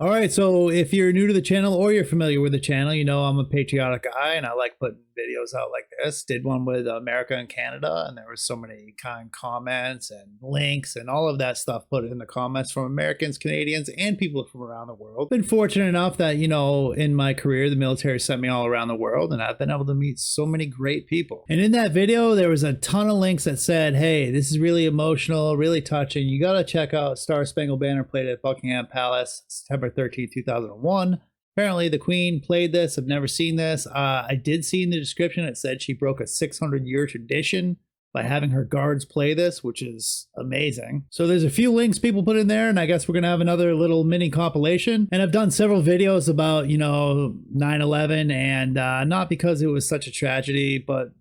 All right, so if you're new to the channel or you're familiar with the channel, you know I'm a patriotic guy and I like putting videos out like this. Did one with America and Canada, and there were so many kind comments and links and all of that stuff put in the comments from Americans, Canadians, and people from around the world. Been fortunate enough that, you know, in my career, the military sent me all around the world and I've been able to meet so many great people. And in that video, there was a ton of links that said, hey, this is really emotional, really touching. You got to check out Star-Spangled Banner played at Buckingham Palace, September 13th, 2001. Apparently the Queen played this. I've never seen this. I did see in the description it said she broke a 600-year tradition by having her guards play this, which is amazing. So there's a few links people put in there, and I guess we're gonna have another little mini compilation. And I've done several videos about, you know, 9/11, and not because it was such a tragedy, but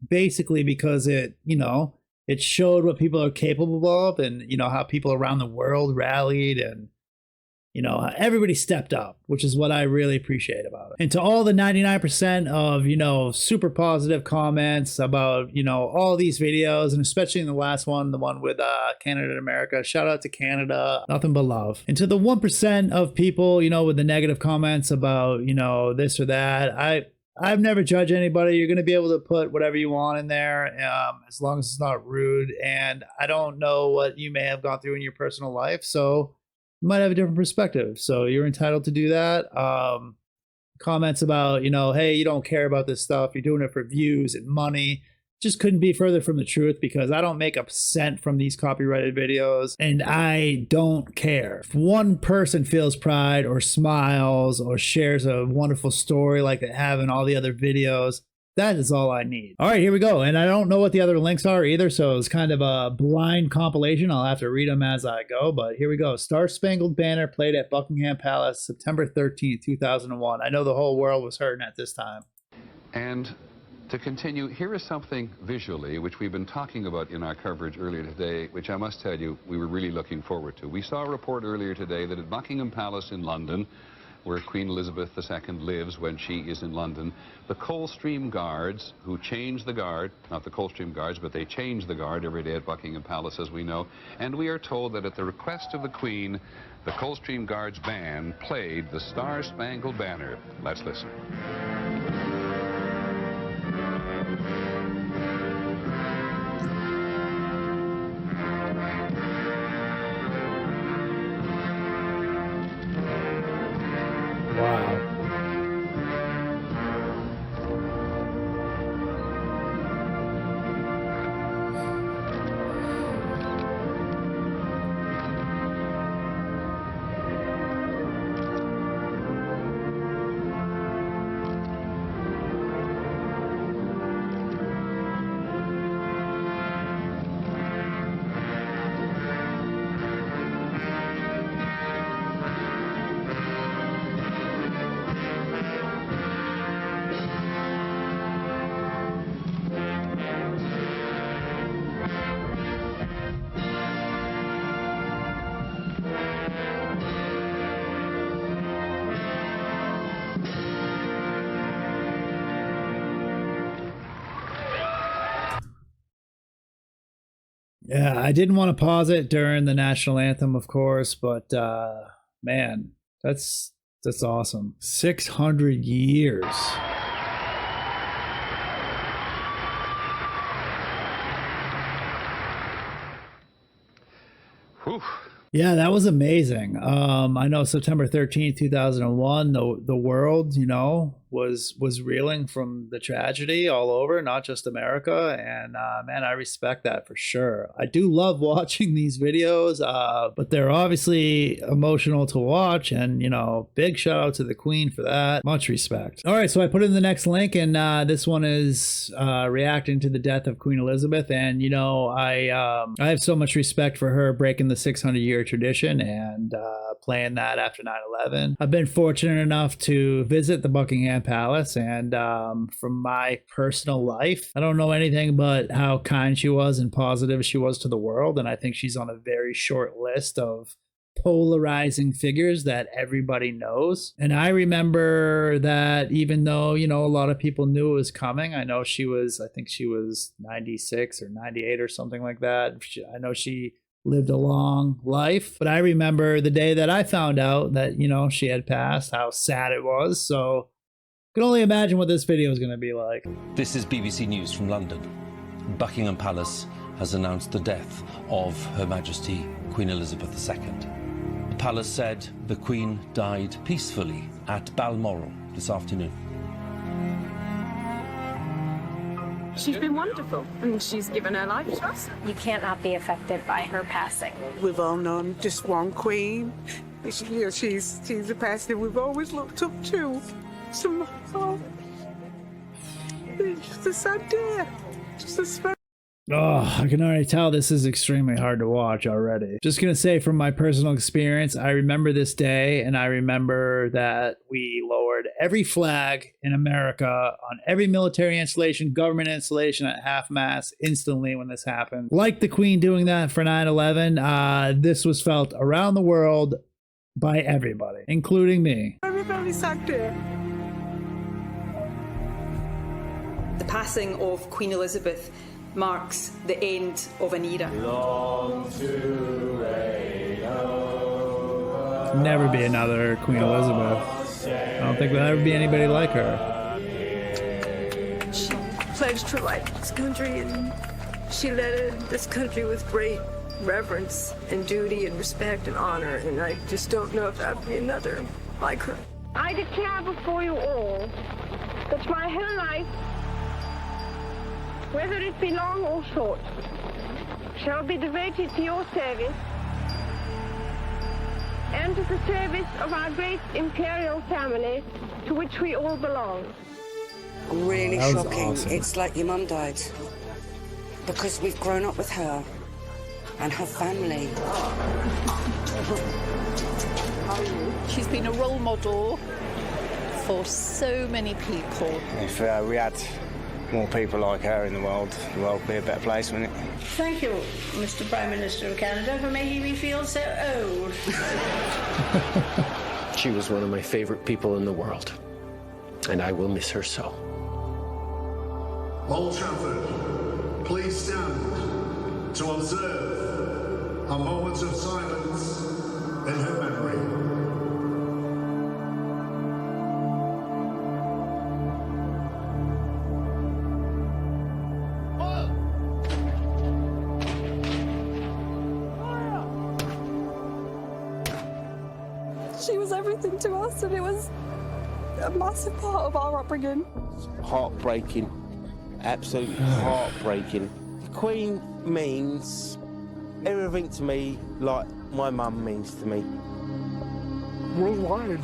basically because it, you know, it showed what people are capable of, and, you know, how people around the world rallied, and, you know, everybody stepped up, which is what I really appreciate about it. And to all the 99% of, you know, super positive comments about, you know, all these videos, and especially in the last one, the one with Canada and America, shout out to Canada, nothing but love. And to the 1% of people, you know, with the negative comments about, you know, this or that, I've never judged anybody. You're going to be able to put whatever you want in there, as long as it's not rude. And I don't know what you may have gone through in your personal life, so you might have a different perspective. So you're entitled to do that. Comments about, you know, hey, you don't care about this stuff, you're doing it for views and money, just couldn't be further from the truth, because I don't make a cent from these copyrighted videos, and I don't care. If one person feels pride or smiles or shares a wonderful story like they have in all the other videos, that is all I need. All right, here we go. And I don't know what the other links are either, so it's kind of a blind compilation. I'll have to read them as I go, but here we go. Star-Spangled Banner played at Buckingham Palace, September 13th, 2001. I know the whole world was hurting at this time. And to continue, here is something visually which we've been talking about in our coverage earlier today, which I must tell you we were really looking forward to. We saw a report earlier today that at Buckingham Palace in London, where Queen Elizabeth II lives when she is in London, the Coldstream Guards, who change the guard, not the Coldstream Guards, but they change the guard every day at Buckingham Palace, as we know, and we are told that at the request of the Queen, the Coldstream Guards band played the Star-Spangled Banner. Let's listen. Wow. Yeah, I didn't want to pause it during the national anthem, of course, but man, that's awesome. 600 years. Whew. Yeah, that was amazing. I know September 13th, 2001, the world, you know, was reeling from the tragedy all over, not just America. And man, I respect that for sure. I do love watching these videos, but they're obviously emotional to watch. And, you know, big shout out to the Queen for that. Much respect. All right, so I put in the next link, and this one is reacting to the death of Queen Elizabeth. And, you know, I have so much respect for her breaking the 600-year tradition and playing that after 9/11. I've been fortunate enough to visit the Buckingham Palace, and from my personal life, I don't know anything but how kind she was and positive she was to the world, and I think she's on a very short list of polarizing figures that everybody knows. And I remember that even though, you know, a lot of people knew it was coming, I know I think she was 96 or 98 or something like that. I know she lived a long life. But I remember the day that I found out that, you know, she had passed, how sad it was. So I can only imagine what this video is going to be like. This is BBC News from London. Buckingham Palace has announced the death of Her Majesty Queen Elizabeth II. The palace said the Queen died peacefully at Balmoral this afternoon. She's been wonderful, and she's given her life to us. You can't not be affected by her passing. We've all known just one queen. She's a person we've always looked up to. So, it's just a sad day. Just a sad. Oh, I can already tell this is extremely hard to watch already. Just gonna say from my personal experience, I remember this day, and I remember that we lowered every flag in America on every military installation, government installation at half-mast instantly when this happened. Like the Queen doing that for 9/11, this was felt around the world by everybody, including me. Very, very sad day. The passing of Queen Elizabeth marks the end of an era. Never be another Queen Elizabeth. I don't think there'll ever be anybody like her. She pledged her life to this country, and she led this country with great reverence and duty and respect and honor, and I just don't know if there'll be another like her. I declare before you all that my whole life, whether it be long or short, shall be devoted to your service and to the service of our great imperial family to which we all belong. Really That was shocking. awesome. It's like your mum died. Because we've grown up with her and her family. She's been a role model for so many people. If we had more people like her in the world would be a better place, wouldn't it? Thank you, Mr. Prime Minister of Canada, for making me feel so old. She was one of my favorite people in the world, and I will miss her so. Old Trafford, please stand to observe a moment of silence in her memory. She was everything to us, and it was a massive part of our upbringing. Heartbreaking. Absolutely heartbreaking. The Queen means everything to me like my mum means to me. Worldwide.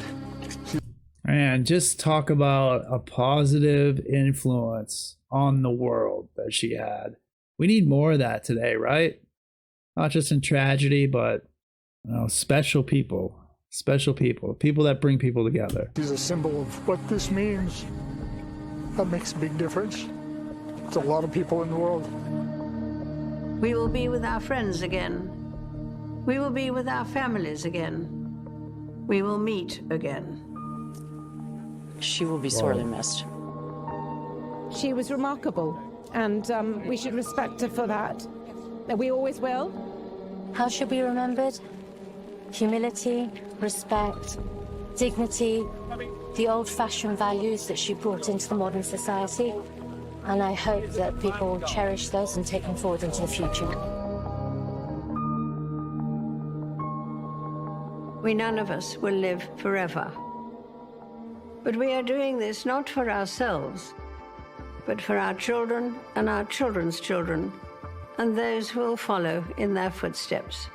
And just talk about a positive influence on the world that she had. We need more of that today, right? Not just in tragedy, but you know, special people that bring people together. She's a symbol of what this means. That makes a big difference to a lot of people in the world. We will be with our friends again. We will be with our families again. We will meet again. She will be sorely missed. She was remarkable, and we should respect her for that. And we always will. How she'll be remembered? Humility, respect, dignity, the old-fashioned values that she brought into the modern society. And I hope that people will cherish those and take them forward into the future. We none of us will live forever. But we are doing this not for ourselves, but for our children and our children's children, and those who will follow in their footsteps.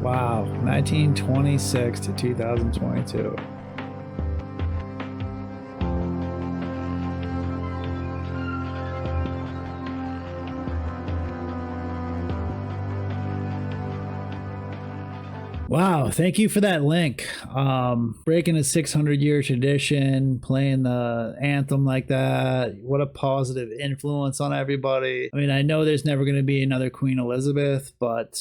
Wow, 1926 to 2022. Wow, thank you for that link. Breaking a 600-year tradition, playing the anthem like that. What a positive influence on everybody. I mean, I know there's never going to be another Queen Elizabeth, but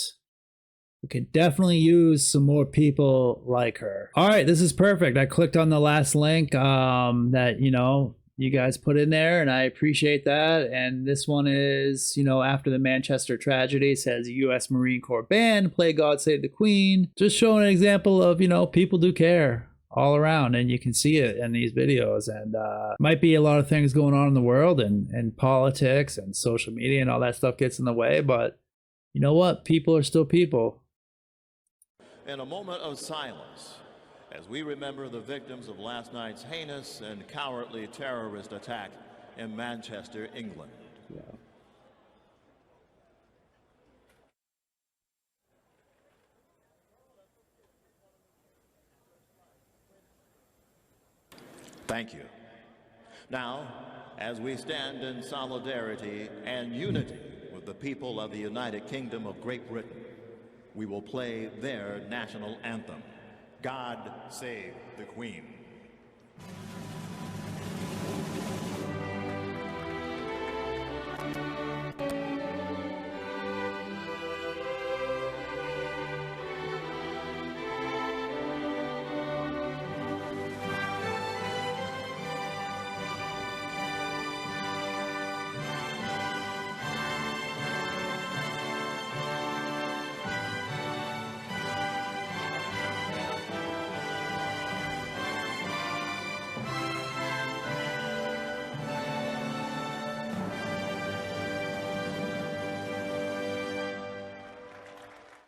we could definitely use some more people like her. All right, this is perfect. I clicked on the last link that, you know, you guys put in there, and I appreciate that. And this one is, you know, after the Manchester tragedy, says U.S. Marine Corps band, play God Save the Queen. Just showing an example of, you know, people do care all around, and you can see it in these videos. And might be a lot of things going on in the world, and politics and social media and all that stuff gets in the way, but you know what? People are still people. In a moment of silence, as we remember the victims of last night's heinous and cowardly terrorist attack in Manchester, England. Yeah. Thank you. Now, as we stand in solidarity and unity with the people of the United Kingdom of Great Britain, we will play their national anthem, God Save the Queen.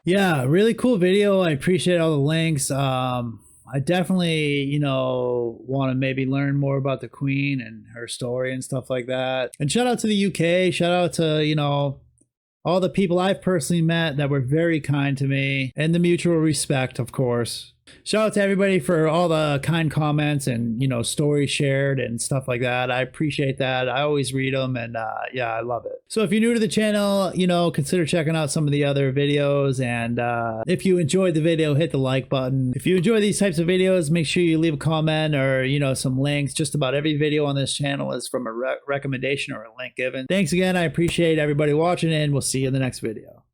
Yeah, really cool video. I appreciate all the links. I definitely, you know, want to maybe learn more about the Queen and her story and stuff like that. And shout out to the UK. Shout out to, you know, all the people I've personally met that were very kind to me, and the mutual respect, of course. Shout out to everybody for all the kind comments and, you know, stories shared and stuff like that. I appreciate that. I always read them, and yeah, I love it. So if you're new to the channel, you know, consider checking out some of the other videos. And if you enjoyed the video, hit the like button. If you enjoy these types of videos, make sure you leave a comment or, you know, some links. Just about every video on this channel is from a recommendation or a link given. Thanks again. I appreciate everybody watching, and we'll see you in the next video.